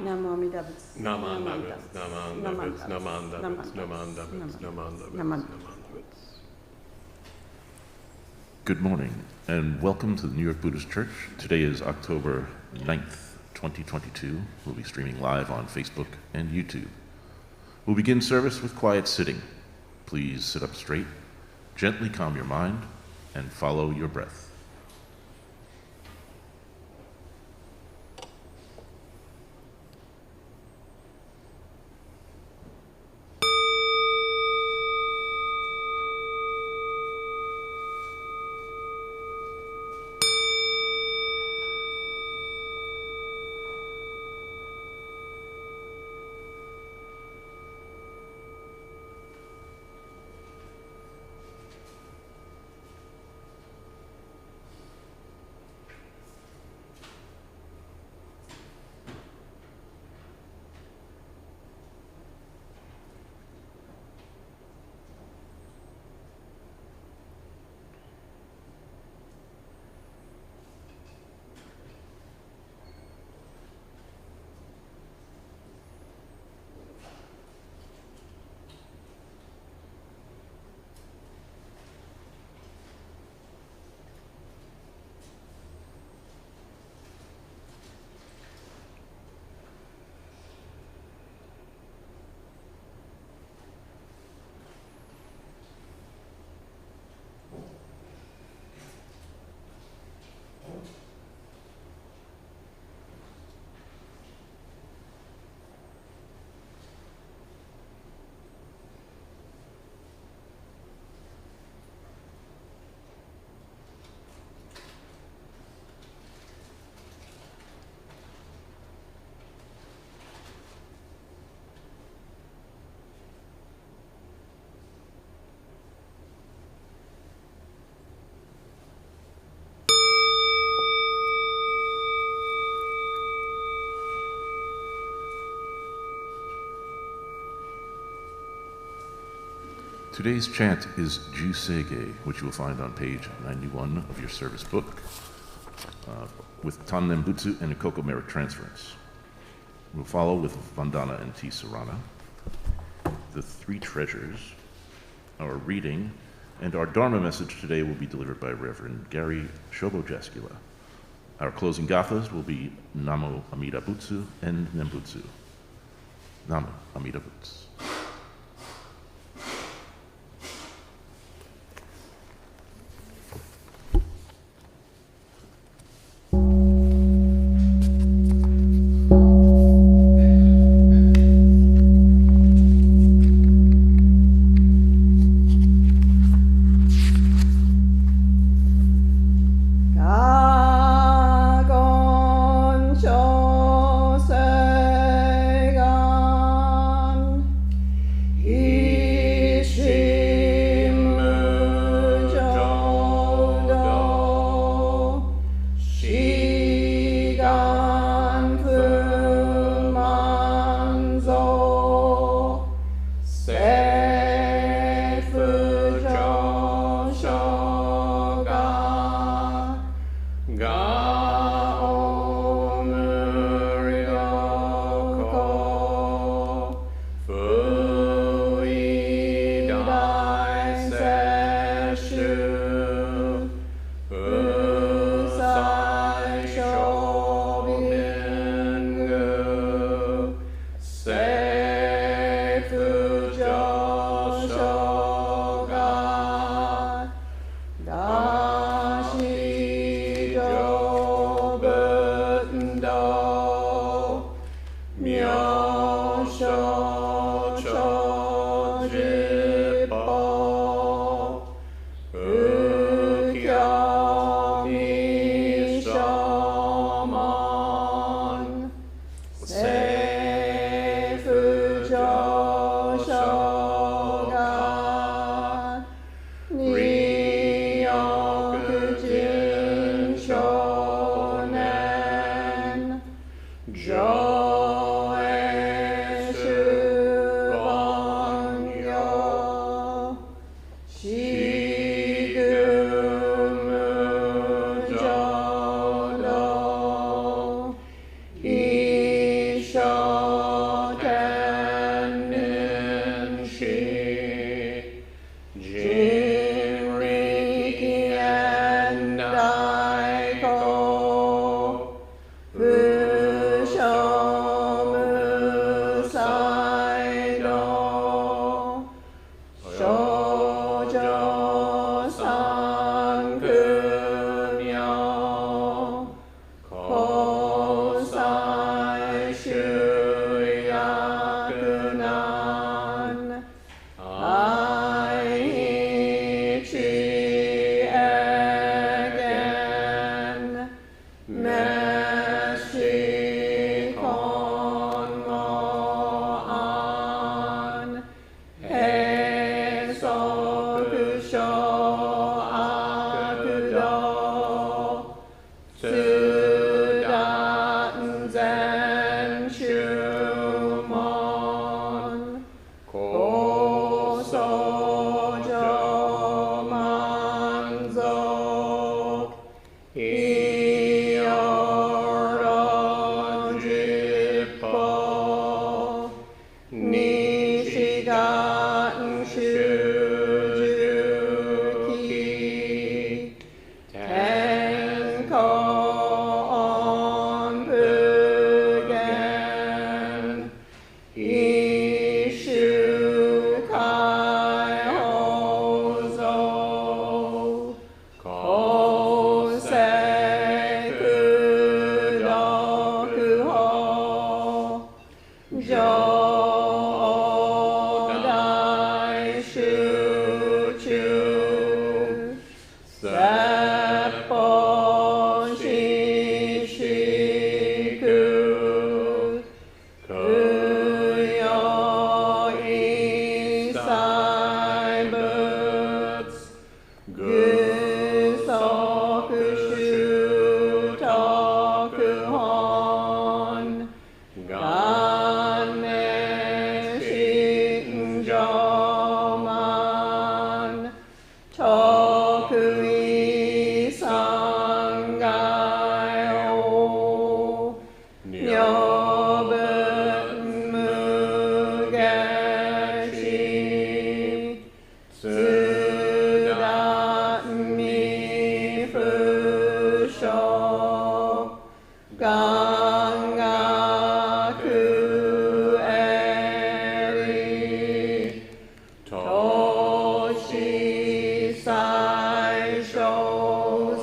NAMU AMIDA BUTSU. Good morning and welcome to the New York Buddhist Church. Today is October 9th, 2022. We'll be streaming live on Facebook and YouTube. We'll begin service with quiet sitting. Please sit up straight, gently calm your mind, and follow your breath. Today's chant is JÖ-SEI-GE, which you will find on page 91 of your service book, with Nembutsu and Ekoku merit transference. We'll follow with Vandana and Tisarana, the three treasures, our reading, and our Dharma message today will be delivered by Reverend Gary Shobo Jaskula. Our closing Gathas will be NAMU AMIDA BUTSU and Nembutsu. NAMU AMIDA BUTSU.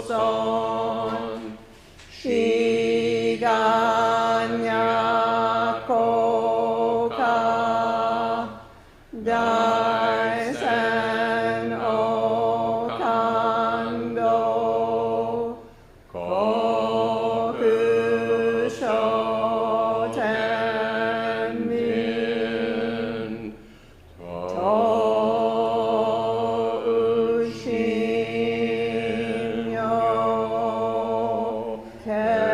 son, Shiganya koka, daisen okando, koku shoten min, to ushinyo ken.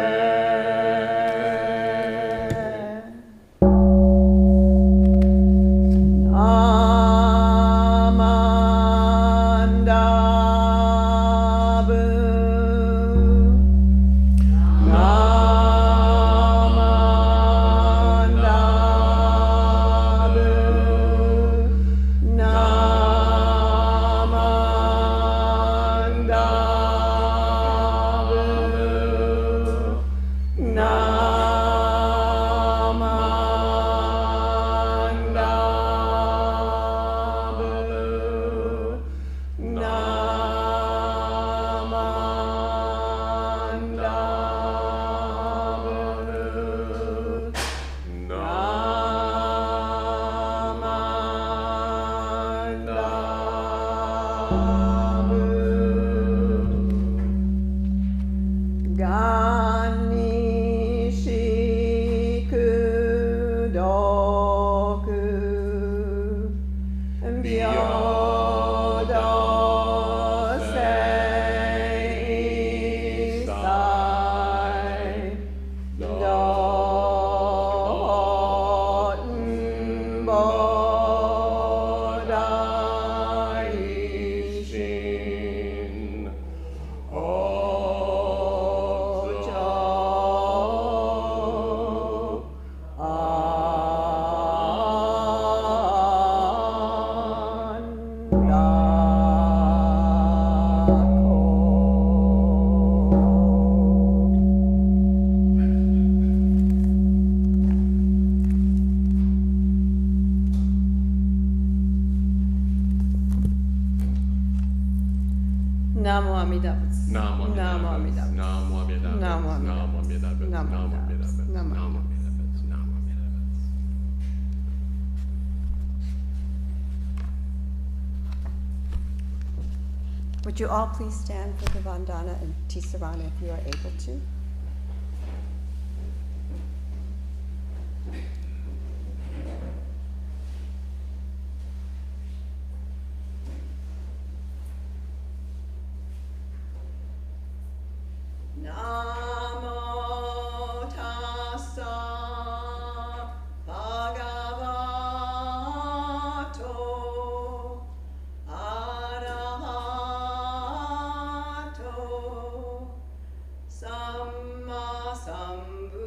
NAMU AMIDA. NAMU AMIDA. NAMU AMIDA. NAMU AMIDA. NAMU AMIDA. NAMU AMIDA. NAMU NAMU AMIDA. AMIDA. NAMU NAMU AMIDA. AMIDA. NAMU AMIDA. Would you all please stand for the Vandana and Tisarana if you are able to? Namo tassa bhagavato arahato samma sambuddhassa.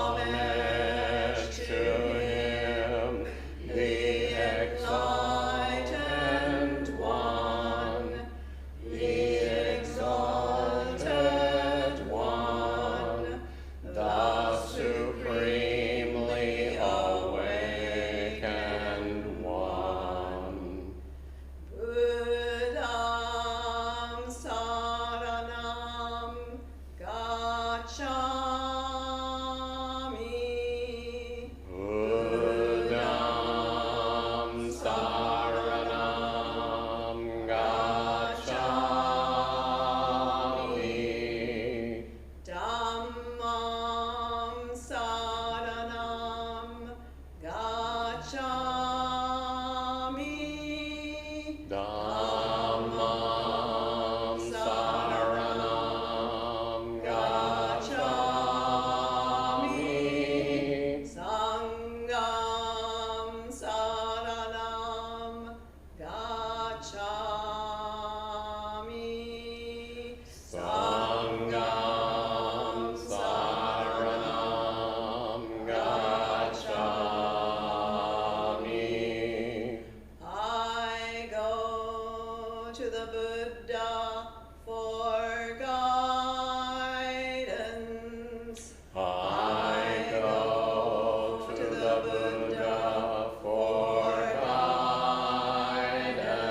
Homage to him, the enlightened one, the exalted one, the supremely awakened one. Buddham saranam gacchami. Buddham saranam gacchami. Dhammam saranam gacchami. Dhammam saranam Gacchami. Sangham saranam gacchami. Sangham saranam gacchami. I go to the Buddha for guidance. I go to the Buddha for guidance.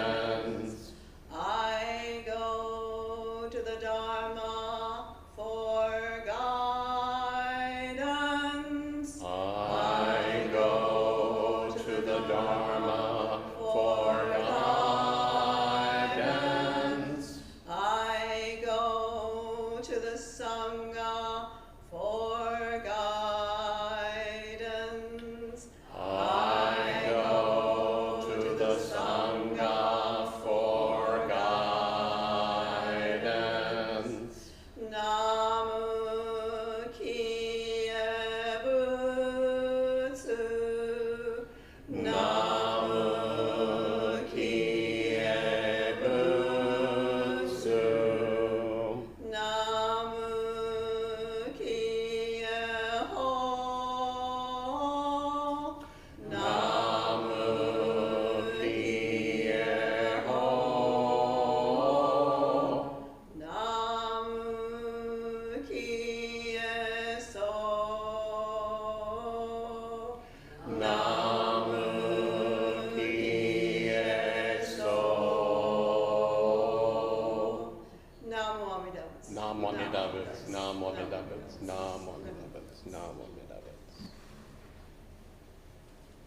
AMIDA BUTSU, NAMU AMIDA BUTSU, NAMU AMIDA BUTSU.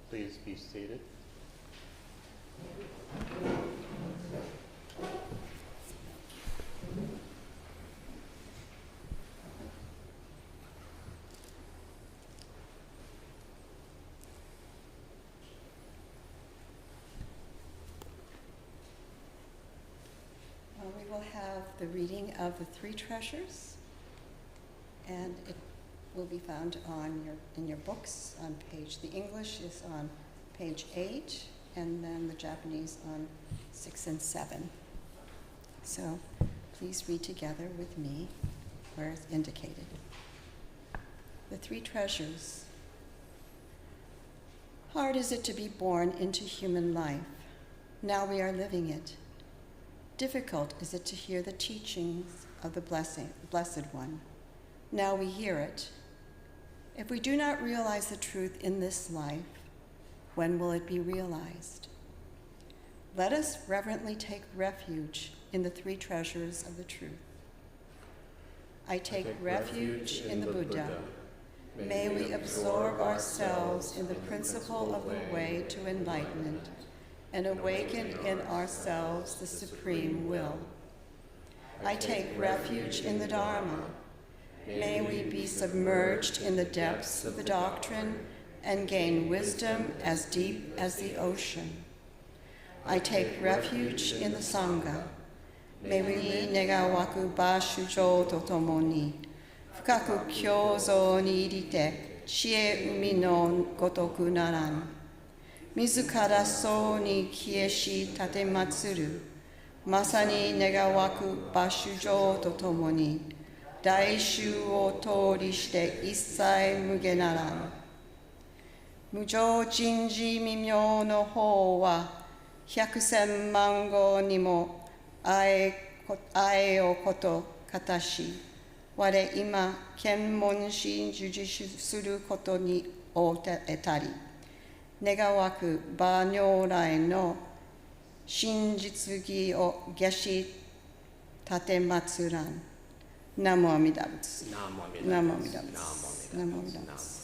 Please be seated. We will have the reading of the three treasures, and it will be found in your books on the English is on page 8, and then the Japanese on 6 and 7. So please read together with me where it's indicated. The three treasures. Hard is it to be born into human life. Now we are living it. Difficult is it to hear the teachings of the Blessed One. Now we hear it. If we do not realize the truth in this life, when will it be realized? Let us reverently take refuge in the three treasures of the truth. I take refuge in the Buddha. May we absorb ourselves in the principle of the way to enlightenment and awaken in ourselves the supreme will. I take refuge in the Dharma. May we be submerged in the depths of the doctrine and gain wisdom as deep as the ocean. I take refuge in the Sangha. May we negawaku ba shujo to tomo ni, fukaku kyozo ni irite, shie umi no gotoku naran. Mizukara so ni kieshi tatematsuru, masani negawaku bashujo to tomo ni, daishu o tori shite issai muge naran. Mujo jinji mimyo no ho wa, 100,000 万語にも愛をこと形。我今、検問し受持することにお得たり。願わく場如来の真実義を下し立てまつらん。ナモアミダ仏。ナモアミダ仏。ナモアミダ仏。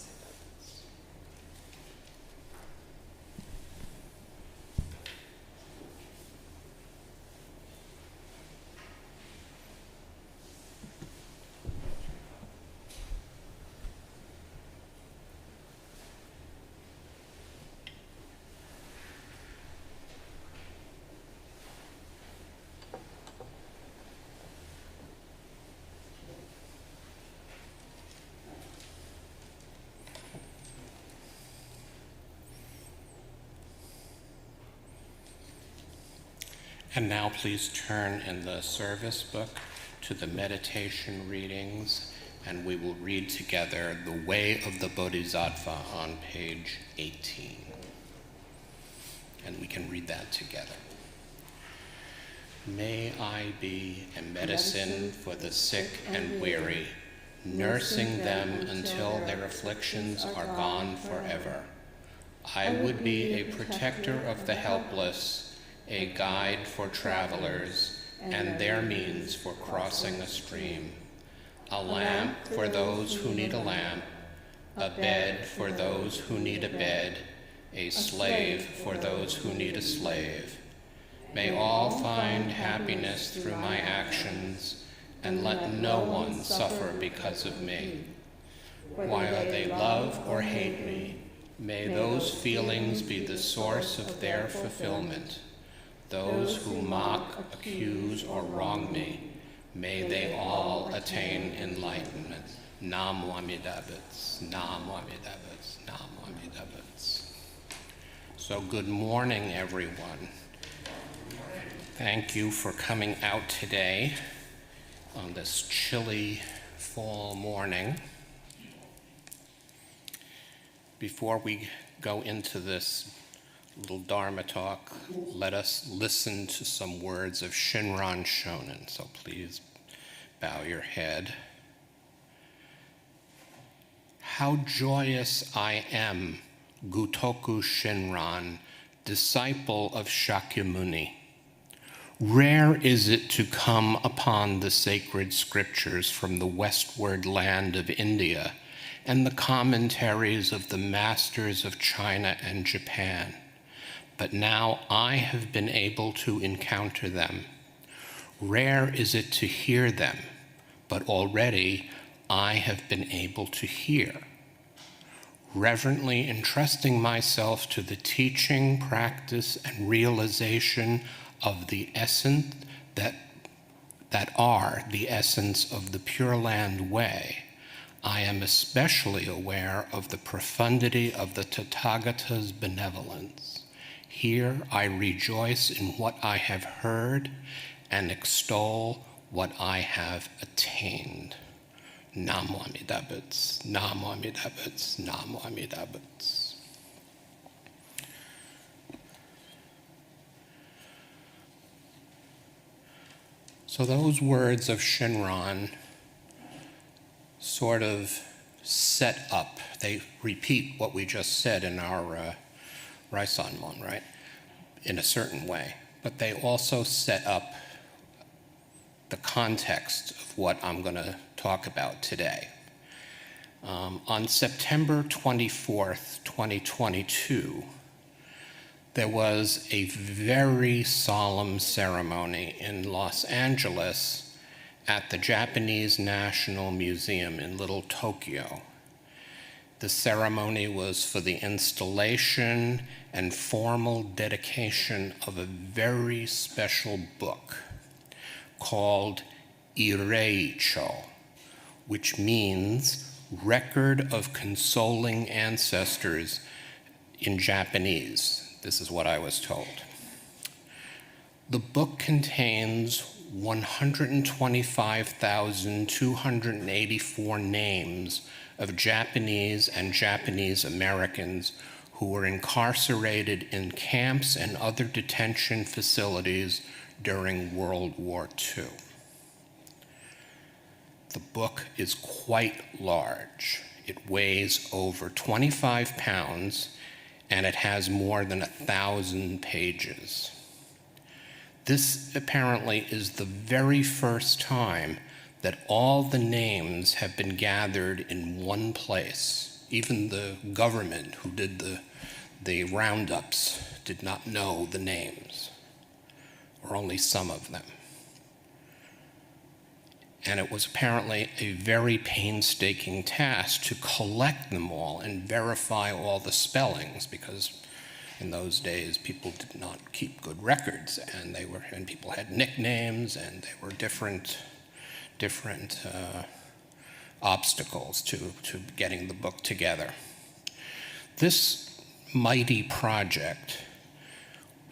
And now please turn in the service book to the meditation readings, and we will read together The Way of the Bodhisattva on page 18. And we can read that together. May I be a medicine for the sick and weary, nursing them until their afflictions are gone forever. I would be a protector of the helpless, a guide for travelers and their means for crossing a stream, a lamp for those who need a lamp, a bed for those who need a bed, a slave for those who need a slave. May all find happiness through my actions, and let no one suffer because of me. While they love or hate me, may those feelings be the source of their fulfillment. Those who mock, accuse, or wrong me, may they all attain enlightenment. Namu Amida Butsu, Namu Amida Butsu, Namu Amida Butsu. So good morning, everyone. Thank you for coming out today on this chilly fall morning. Before we go into this little Dharma talk, let us listen to some words of Shinran Shonin. So please bow your head. How joyous I am, Gutoku Shinran, disciple of Shakyamuni. Rare is it to come upon the sacred scriptures from the westward land of India and the commentaries of the masters of China and Japan, but now I have been able to encounter them. Rare is it to hear them, but already I have been able to hear. Reverently entrusting myself to the teaching, practice, and realization of the essence that are the essence of the Pure Land Way, I am especially aware of the profundity of the Tathagata's benevolence. Here I rejoice in what I have heard and extol what I have attained. Namo Amida Butsu, Namo Amida Butsu, Namo Amida Butsu. So those words of Shinran sort of set up, they repeat what we just said in our Raisanmon, right? In a certain way. But they also set up the context of what I'm going to talk about today. On September 24th, 2022, there was a very solemn ceremony in Los Angeles at the Japanese National Museum in Little Tokyo. The ceremony was for the installation and formal dedication of a very special book called Ireicho, which means Record of Consoling Ancestors in Japanese. This is what I was told. The book contains 125,284 names of Japanese and Japanese Americans who were incarcerated in camps and other detention facilities during World War II. The book is quite large. It weighs over 25 pounds, and it has more than 1,000 pages. This apparently is the very first time that all the names have been gathered in one place. Even the government who did the roundups did not know the names, or only some of them. And it was apparently a very painstaking task to collect them all and verify all the spellings, because in those days people did not keep good records, and people had nicknames, and there were different obstacles to getting the book together. This mighty project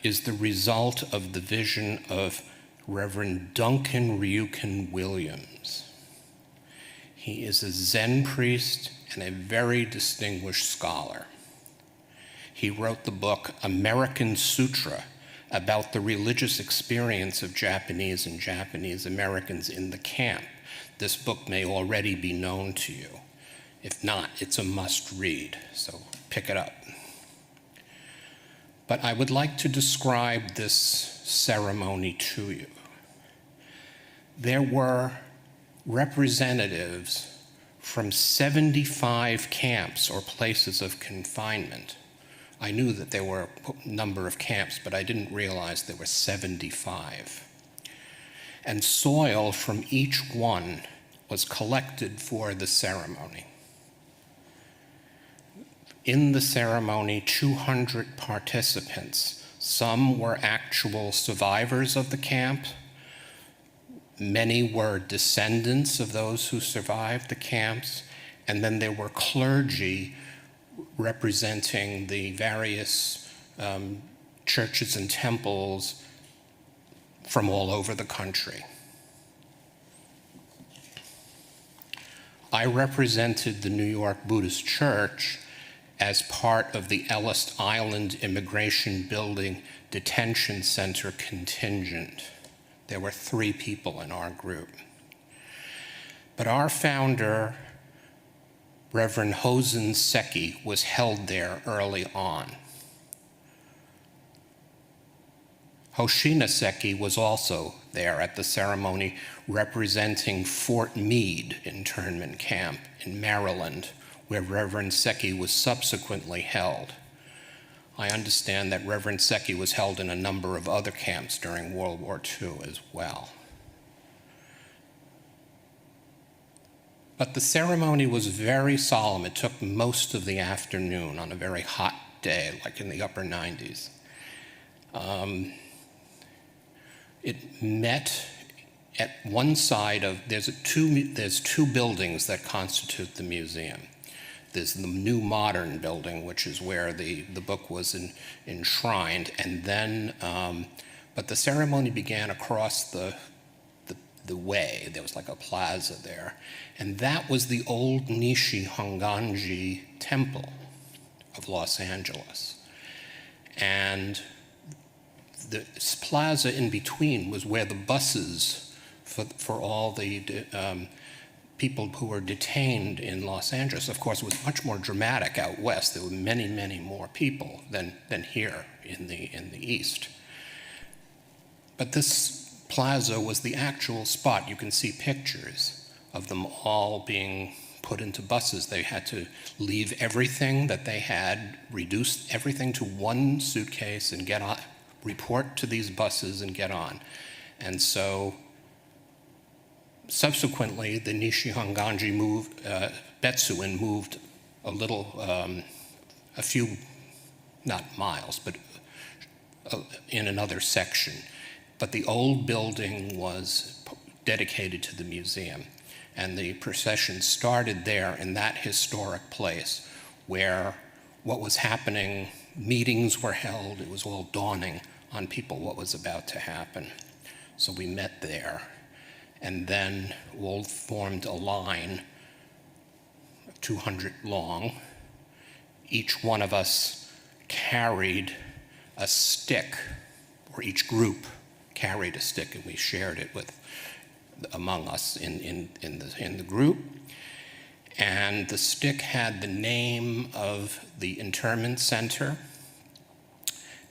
is the result of the vision of Reverend Duncan Ryukin Williams. He is a Zen priest and a very distinguished scholar. He wrote the book American Sutra about the religious experience of Japanese and Japanese Americans in the camp. This book may already be known to you. If not, it's a must-read, so pick it up. But I would like to describe this ceremony to you. There were representatives from 75 camps or places of confinement. I knew that there were a number of camps, but I didn't realize there were 75. And soil from each one was collected for the ceremony. In the ceremony, 200 participants. Some were actual survivors of the camp. Many were descendants of those who survived the camps. And then there were clergy representing the various churches and temples from all over the country. I represented the New York Buddhist Church as part of the Ellis Island Immigration Building Detention Center contingent. There were 3 people in our group. But our founder, Reverend Hosen Seki, was held there early on. Hoshinaseki was also there at the ceremony representing Fort Meade internment camp in Maryland, where Reverend Seki was subsequently held. I understand that Reverend Seki was held in a number of other camps during World War II as well. But the ceremony was very solemn. It took most of the afternoon on a very hot day, like in the upper 90s. It met at one side of, there's two buildings that constitute the museum. There's the new modern building, which is where the book was enshrined, and then, but the ceremony began across the way. There was like a plaza there, and that was the old Nishi Honganji temple of Los Angeles. And the plaza in between was where the buses for all the people who were detained in Los Angeles. Of course, it was much more dramatic out west. There were many, many more people than here in the East. But this plaza was the actual spot. You can see pictures of them all being put into buses. They had to leave everything that they had, reduce everything to one suitcase and get on, report to these buses and get on. And so subsequently, the Nishi Honganji moved, BUTSU moved a little, a few, not miles, but in another section. But the old building was dedicated to the museum, and the procession started there in that historic place where what was happening, meetings were held, it was all dawning on people what was about to happen. So we met there, and then all formed a line, 200 long. Each one of us carried a stick, or each group carried a stick, and we shared it with among us in the group. And the stick had the name of the internment center,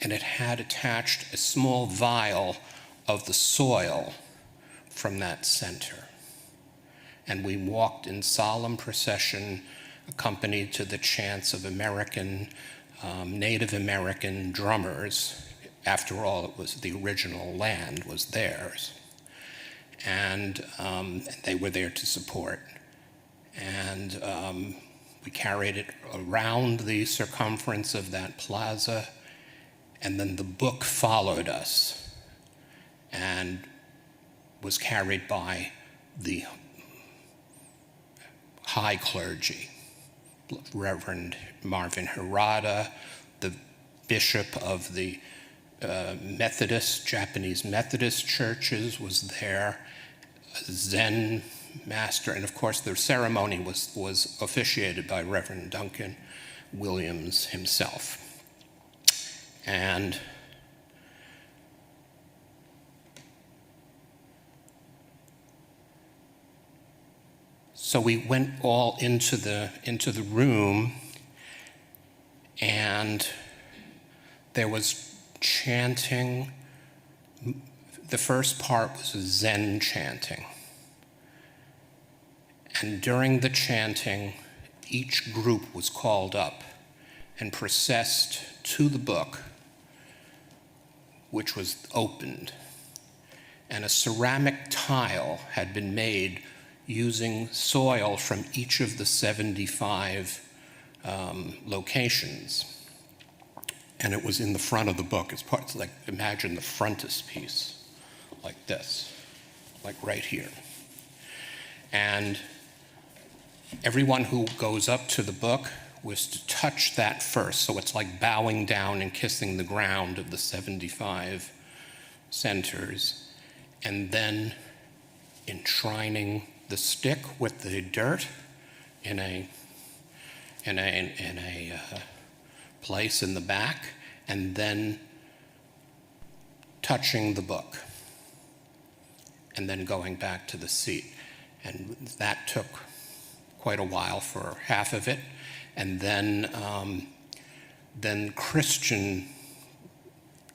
and it had attached a small vial of the soil from that center. And we walked in solemn procession, accompanied to the chants of Native American drummers. After all, it was the original land was theirs. And they were there to support. And we carried it around the circumference of that plaza, and then the book followed us and was carried by the high clergy, Reverend Marvin Hirata, the bishop of the Japanese Methodist churches was there, a Zen master, and of course the ceremony was officiated by Reverend Duncan Williams himself. And so we went all into the room, and there was chanting. The first part was Zen chanting. And during the chanting, each group was called up and processed to the book, which was opened. And a ceramic tile had been made using soil from each of the 75 locations. And it was in the front of the book. It's like, imagine the frontispiece, like this, like right here. And everyone who goes up to the book was to touch that first. So it's like bowing down and kissing the ground of the 75 centers, and then enshrining the stick with the dirt in a place in the back, and then touching the book, and then going back to the seat. And that took quite a while for half of it. And then Christian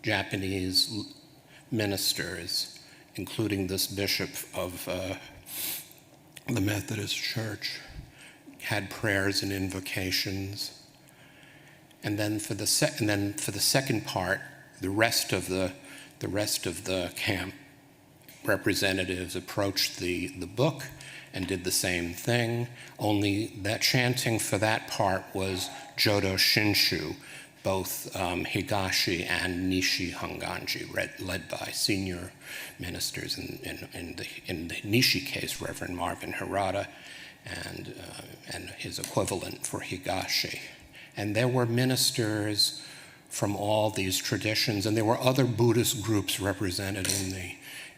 Japanese ministers, including this bishop of the Methodist Church, had prayers and invocations. And then for the second part, the rest of the camp representatives approached the book and did the same thing, only that chanting for that part was Jodo Shinshu, both Higashi and Nishi Honganji, led by senior ministers, in the Nishi case, Reverend Marvin Harada, and his equivalent for Higashi. And there were ministers from all these traditions, and there were other Buddhist groups represented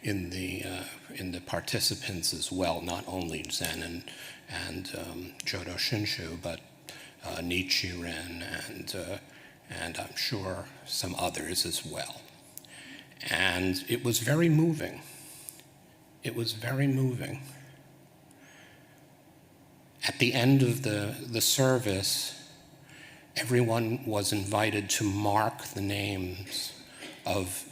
in the participants as well, not only Zen and Jodo Shinshu, but Nichiren and I'm sure some others as well. And it was very moving. It was very moving. At the end of the service, everyone was invited to mark the names of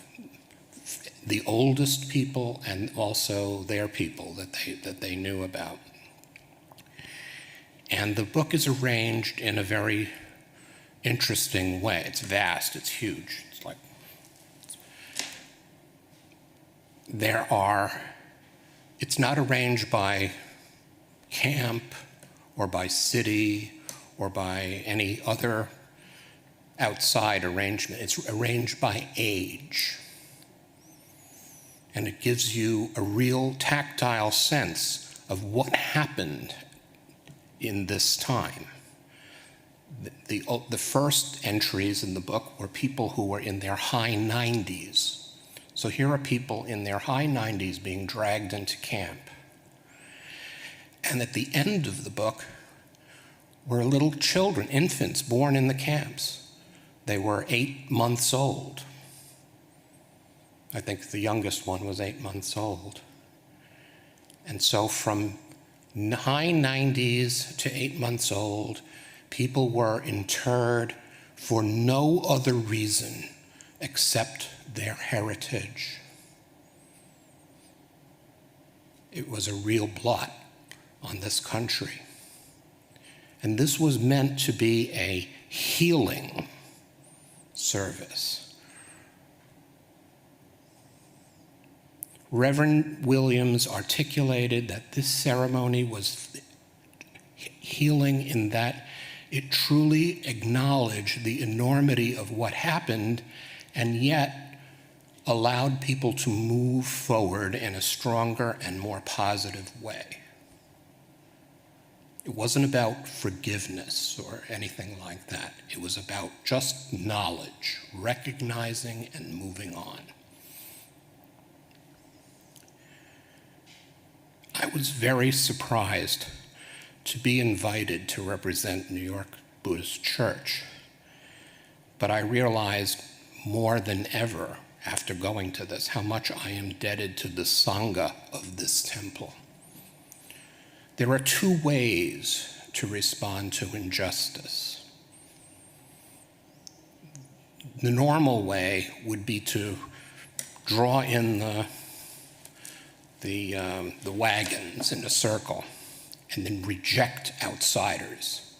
the oldest people and also their people that they knew about. And the book is arranged in a very interesting way. It's vast, it's huge. It's like, it's not arranged by camp or by city or by any other outside arrangement. It's arranged by age. And it gives you a real tactile sense of what happened in this time. The first entries in the book were people who were in their high 90s. So here are people in their high 90s being dragged into camp. And at the end of the book were little children, infants born in the camps. They were 8 months old. I think the youngest one was 8 months old. And so from high 90s to 8 months old, people were interred for no other reason except their heritage. It was a real blot on this country. And this was meant to be a healing service. Reverend Williams articulated that this ceremony was healing in that it truly acknowledged the enormity of what happened and yet allowed people to move forward in a stronger and more positive way. It wasn't about forgiveness or anything like that. It was about just knowledge, recognizing and moving on. I was very surprised to be invited to represent New York Buddhist Church, but I realized more than ever after going to this how much I am indebted to the Sangha of this temple. There are two ways to respond to injustice. The normal way would be to draw in the wagons in a circle and then reject outsiders.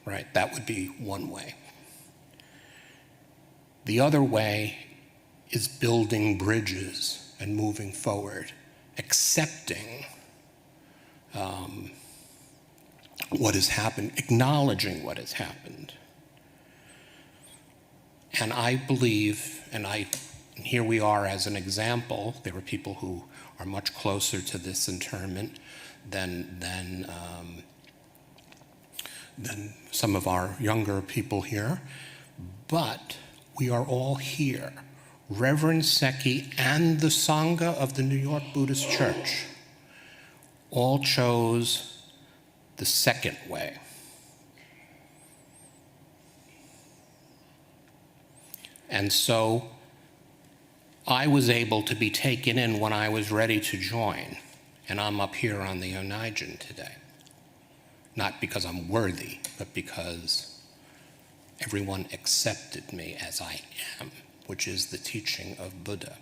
Right? That would be one way. The other way is building bridges and moving forward, accepting what has happened, acknowledging what has happened. And I believe, and here we are as an example, there were people who are much closer to this internment than some of our younger people here, but we are all here. Reverend Seki and the Sangha of the New York Buddhist Church all chose the second way. And so I was able to be taken in when I was ready to join, and I'm up here on the Onijin today. Not because I'm worthy, but because everyone accepted me as I am. which is the teaching of Buddha.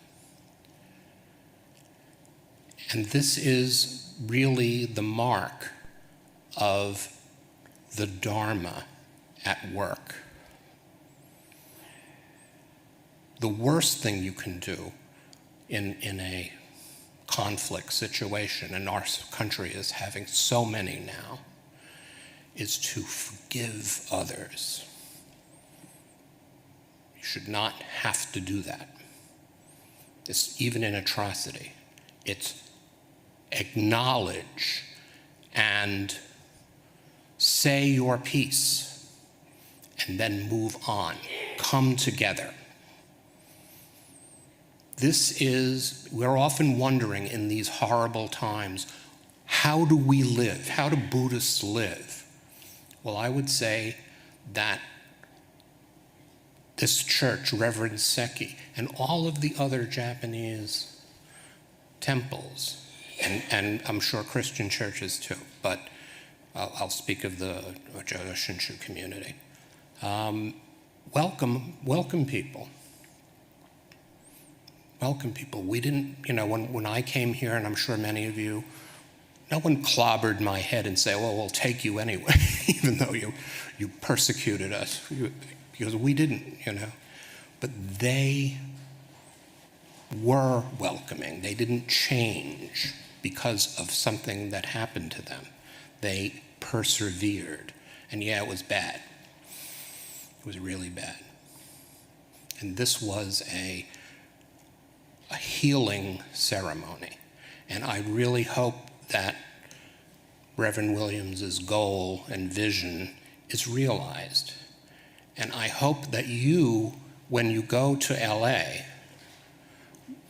And this is really the mark of the Dharma at work. The worst thing you can do in a conflict situation, and our country is having so many now, is to forgive others. You should not have to do that. It's even an atrocity. It's acknowledge and say your piece and then move on. Come together. We're often wondering in these horrible times, how do we live? How do Buddhists live? Well, I would say that this church, Reverend Seki, and all of the other Japanese temples, and I'm sure Christian churches too, but I'll speak of the JÖ Shinshu community. Welcome people. Welcome people. We didn't, when I came here, and I'm sure many of you, no one clobbered my head and said, well, we'll take you anyway, even though you persecuted us, because we didn't, But they were welcoming. They didn't change because of something that happened to them. They persevered. And yeah, it was bad. It was really bad. And this was a healing ceremony. And I really hope that Reverend Williams's goal and vision is realized. And I hope that you, when you go to LA,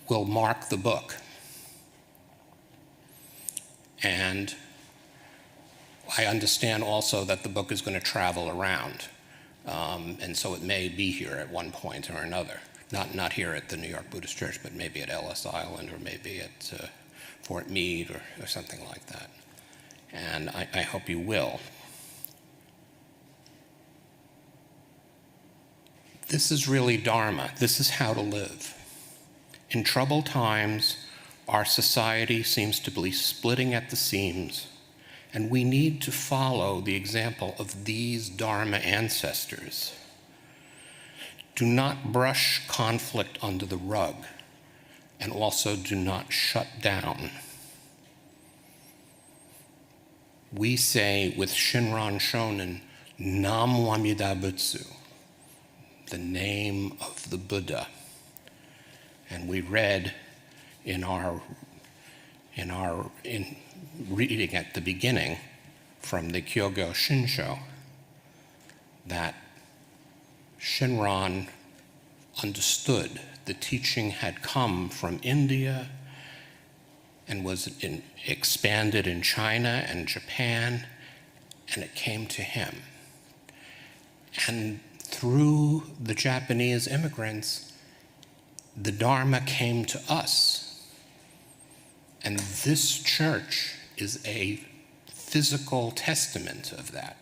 will mark the book. And I understand also that the book is going to travel around. And so it may be here at one point or another. Not here at the New York Buddhist Church, but maybe at Ellis Island or maybe at Fort Meade or something like that. And I hope you will. This is really Dharma. This is how to live. In troubled times, our society seems to be splitting at the seams, and we need to follow the example of these Dharma ancestors. Do not brush conflict under the rug, and also do not shut down. We say with Shinran Shonin, NAMU AMIDA BUTSU, the name of the Buddha. And we read in reading at the beginning from the Kyogo Shinsho that Shinran understood the teaching had come from India and was expanded in China and Japan, and it came to him. And through the Japanese immigrants, the Dharma came to us. And this church is a physical testament of that.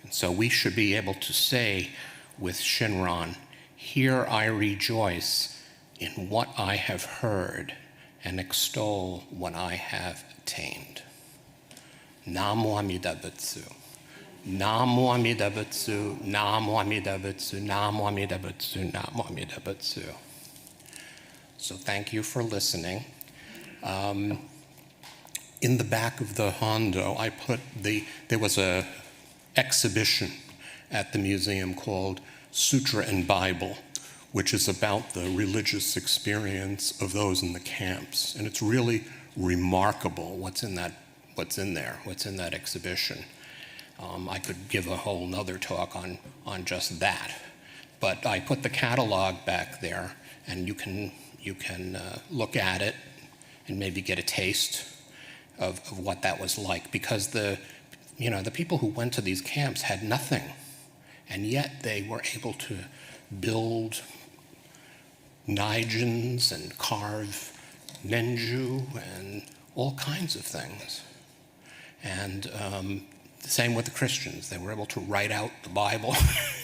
And so we should be able to say with Shinran, here I rejoice in what I have heard and extol what I have attained. NAMU AMIDA BUTSU. NAMU AMIDA BUTSU, NAMU AMIDA BUTSU, NAMU AMIDA BUTSU, NAMU AMIDA BUTSU. So thank you for listening. In the back of the Hondo, I put there was a exhibition at the museum called Sutra and Bible, which is about the religious experience of those in the camps. And it's really remarkable what's in that exhibition. I could give a whole nother talk on just that. But I put the catalog back there, and you can look at it and maybe get a taste of what that was like, because the people who went to these camps had nothing, and yet they were able to build naijins and carve nenju and all kinds of things. And The same with the Christians. They were able to write out the Bible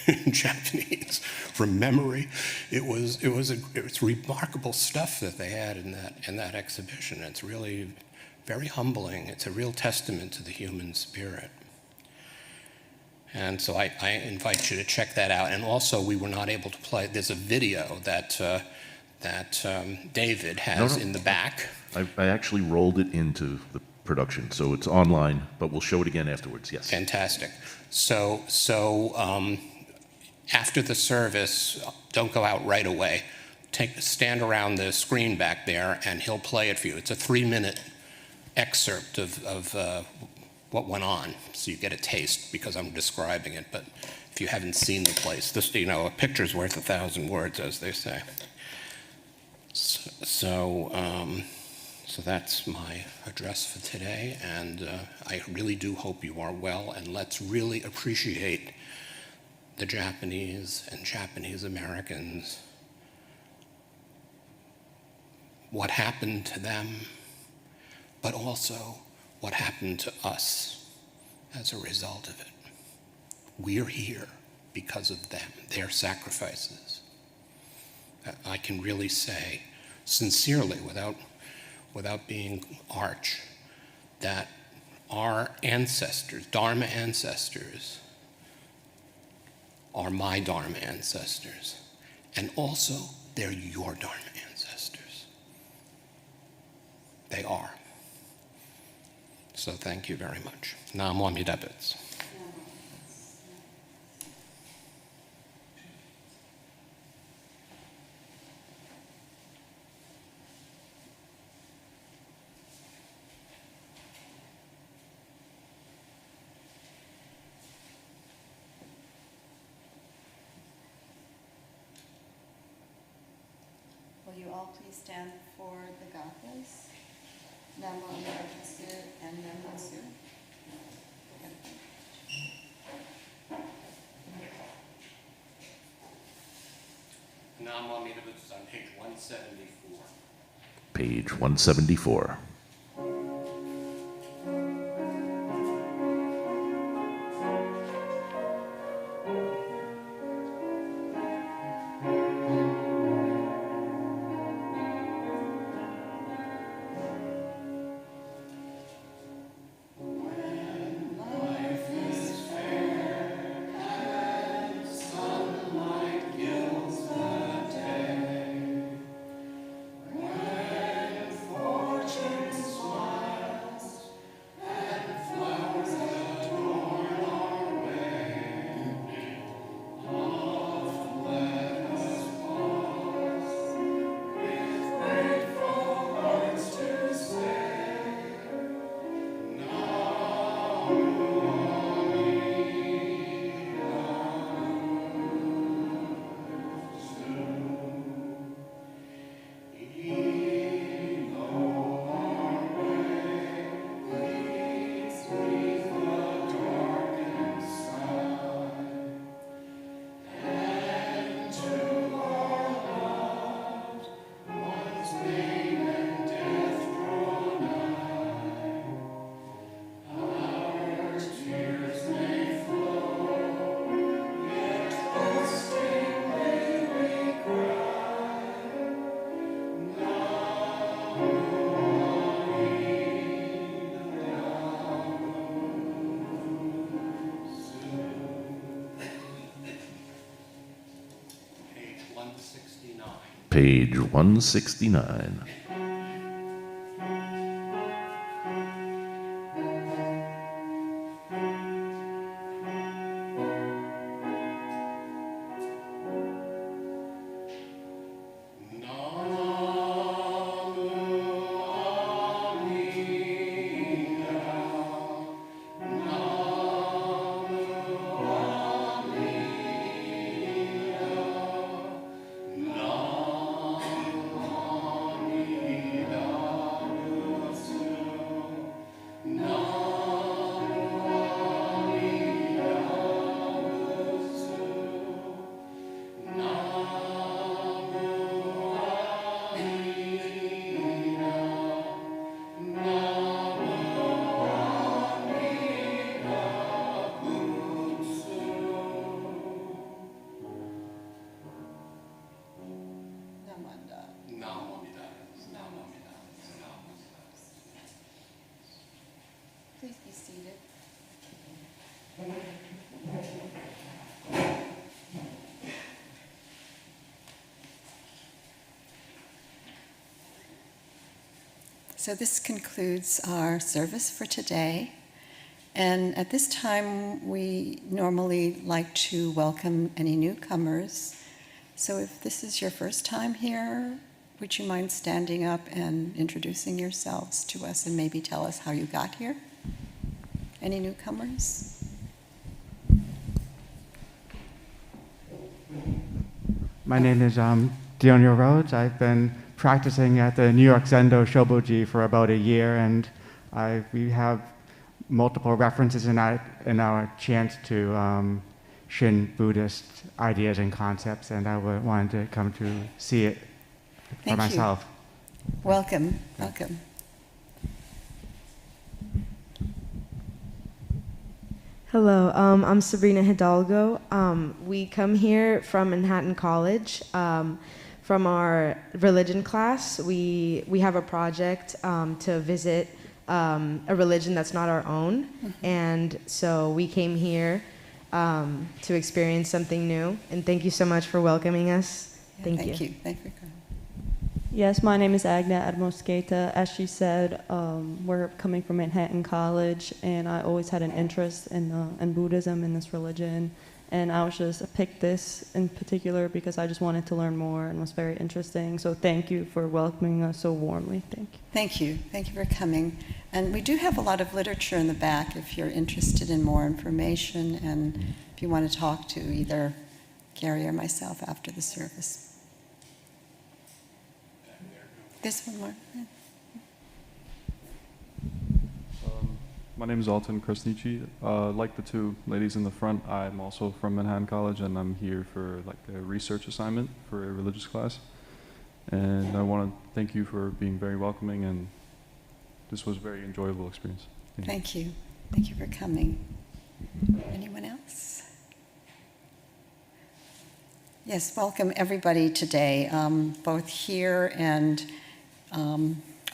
in Japanese from memory. It's remarkable stuff that they had in that exhibition. It's really very humbling. It's a real testament to the human spirit. And so I invite you to check that out. And also, we were not able to play. There's a video that David has in the back. I actually rolled it into the production, so it's online, but we'll show it again afterwards. Yes. Fantastic. So after the service, don't go out right away. Stand around the screen back there, and he'll play it for you. It's a 3-minute excerpt of what went on, so you get a taste because I'm describing it. But if you haven't seen the place, this, a picture's worth 1,000 words, as they say. So that's my address for today, and I really do hope you are well, and let's really appreciate the Japanese and Japanese Americans, what happened to them, but also what happened to us as a result of it. We're here because of them, their sacrifices. I can really say, sincerely, without being arch, that our ancestors, Dharma ancestors, are my Dharma ancestors. And also, they're your Dharma ancestors. They are. So thank you very much. NAMU AMIDA BUTSU. Will you all please stand for the Gathas? NAMU AMIDA and Nembutsu. NAMU AMIDA BUTSU on page 174. Page 174. Page 169. Namanda. NAMU AMIDA. NAMU AMIDA. Please be seated. So this concludes our service for today. And at this time, we normally like to welcome any newcomers. So if this is your first time here, would you mind standing up and introducing yourselves to us and maybe tell us how you got here? Any newcomers? My name is Dionio Rhodes. I've been practicing at the New York Zendo Shobo for about a year, and we have multiple references in our chant to Shin Buddhist ideas and concepts, and I wanted to come to see it for myself. Welcome, welcome. Hello, I'm Sabrina Hidalgo. We come here from Manhattan College. From our religion class, we have a project to visit a religion that's not our own. And so we came here to experience something new. And thank you so much for welcoming us. Thank you. Thank you for coming. Yes, my name is Agna Admosqueta. As she said, we're coming from Manhattan College, and I always had an interest in Buddhism, in this religion. And I picked this in particular because I just wanted to learn more and was very interesting. So thank you for welcoming us so warmly. Thank you. Thank you. Thank you for coming. And we do have a lot of literature in the back if you're interested in more information and if you want to talk to either Gary or myself after the service. This one more. My name is Alton Krasniqi. Like the two ladies in the front, I'm also from Manhattan College, and I'm here for like a research assignment for a religious class. And I want to thank you for being very welcoming, and this was a very enjoyable experience. Thank you. Thank you for coming. Anyone else? Yes, welcome everybody today, both here and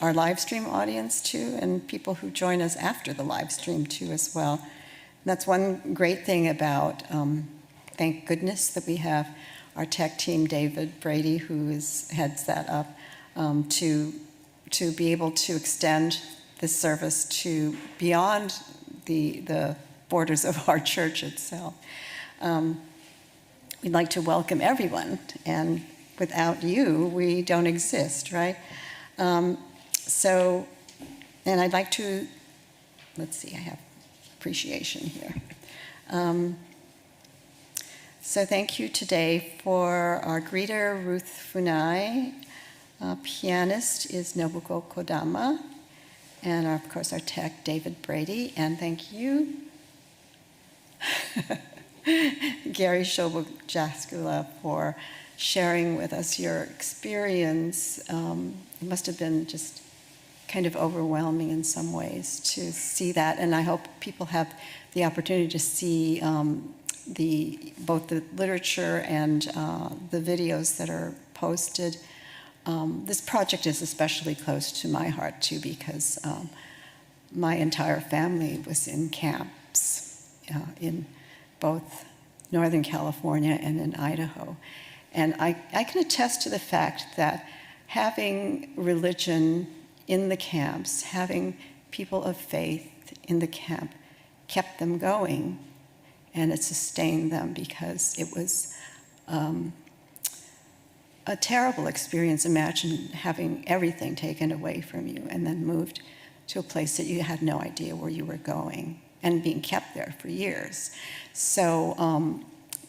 our live stream audience too, and people who join us after the live stream too as well. And that's one great thing about, thank goodness that we have our tech team, David Brady, who heads that up, to be able to extend this service to beyond the borders of our church itself. We'd like to welcome everyone, and without you, we don't exist, right? And I'd like to, let's see, I have appreciation here. So thank you today for our greeter, Ruth Funai. Pianist is Nobuko Kodama. And of course, our tech, David Brady. And thank you, Gary Shobo Jaskula, for sharing with us your experience. It must have been just kind of overwhelming in some ways to see that, and I hope people have the opportunity to see both the literature and the videos that are posted. This project is especially close to my heart too, because my entire family was in camps in both Northern California and in Idaho. And I can attest to the fact that having religion in the camps, having people of faith in the camp, kept them going, and it sustained them, because it was a terrible experience. Imagine having everything taken away from you and then moved to a place that you had no idea where you were going and being kept there for years. So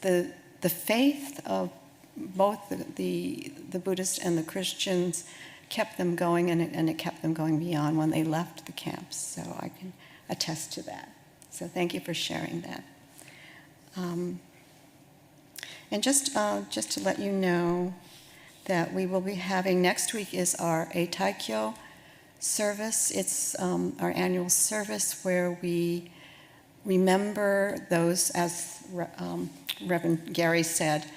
the faith of both the Buddhists and the Christians kept them going, and it kept them going beyond when they left the camps. So I can attest to that. So thank you for sharing that. And just to let you know that we will be having, next week is our Eitaikyo service. It's our annual service where we remember those, as Reverend Gary said,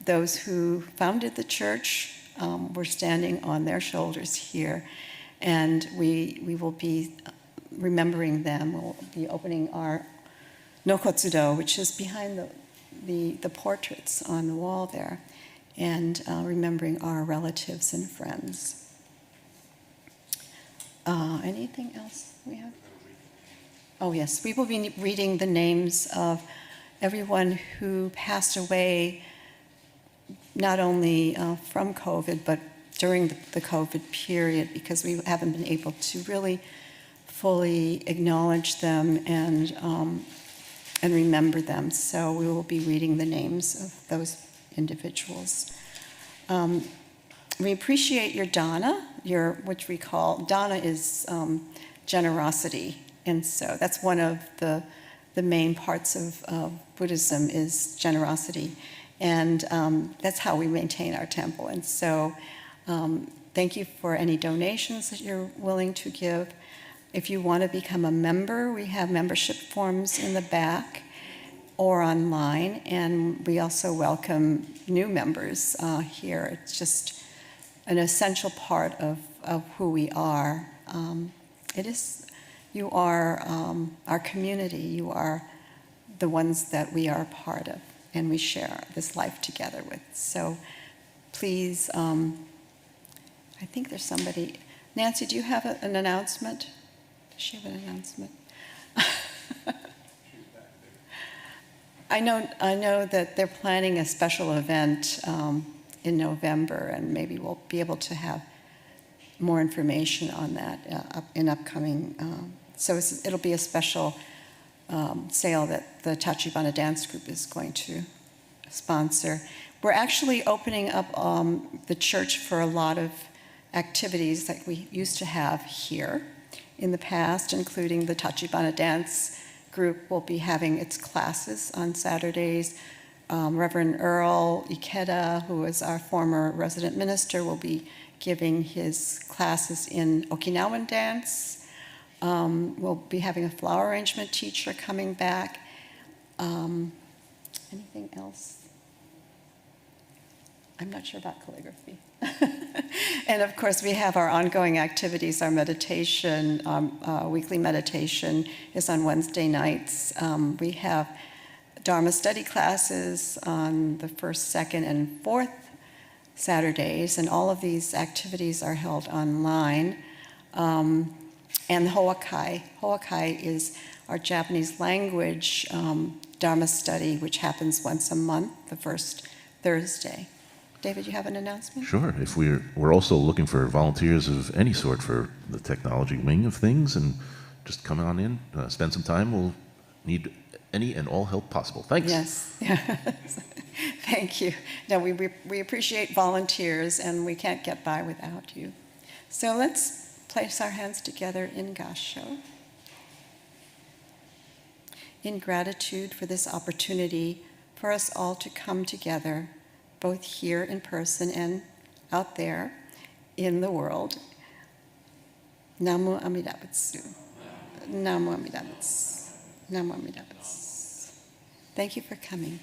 those who founded the church We're standing on their shoulders here, and we will be remembering them. We'll be opening our Nokotsudo, which is behind the portraits on the wall there, and remembering our relatives and friends. Anything else we have? Oh yes, we will be reading the names of everyone who passed away, not only from COVID, but during the COVID period, because we haven't been able to really fully acknowledge them and remember them. So we will be reading the names of those individuals. We appreciate your dana, which we call, dana is generosity. And so that's one of the main parts of Buddhism is generosity. And that's how we maintain our temple. And so thank you for any donations that you're willing to give. If you want to become a member, we have membership forms in the back or online. And we also welcome new members here. It's just an essential part of who we are. You are our community. You are the ones that we are a part of and we share this life together with. So please, I think there's somebody. Nancy, do you have an announcement? Does she have an announcement? I know that they're planning a special event in November, and maybe we'll be able to have more information on that in upcoming. So it'll be a special sale that the Tachibana Dance Group is going to sponsor. We're actually opening up the church for a lot of activities like we used to have here in the past, including the Tachibana Dance Group will be having its classes on Saturdays. Reverend Earl Ikeda, who is our former resident minister, will be giving his classes in Okinawan dance. We'll be having a flower arrangement teacher coming back. Anything else? I'm not sure about calligraphy. And of course, we have our ongoing activities. Our meditation, weekly meditation is on Wednesday nights. We have Dharma study classes on the first, second, and fourth Saturdays, and all of these activities are held online. And Hoakai. Hoakai is our Japanese language Dharma study, which happens once a month, the first Thursday. David, you have an announcement? Sure. If we're also looking for volunteers of any sort for the technology wing of things, and just come on in, spend some time. We'll need any and all help possible. Thanks. Yes. Thank you. No, we appreciate volunteers, and we can't get by without you. So let's place our hands together in Gassho. In gratitude for this opportunity for us all to come together, both here in person and out there in the world. NAMU AMIDA BUTSU. NAMU AMIDA BUTSU. NAMU AMIDA BUTSU. Thank you for coming.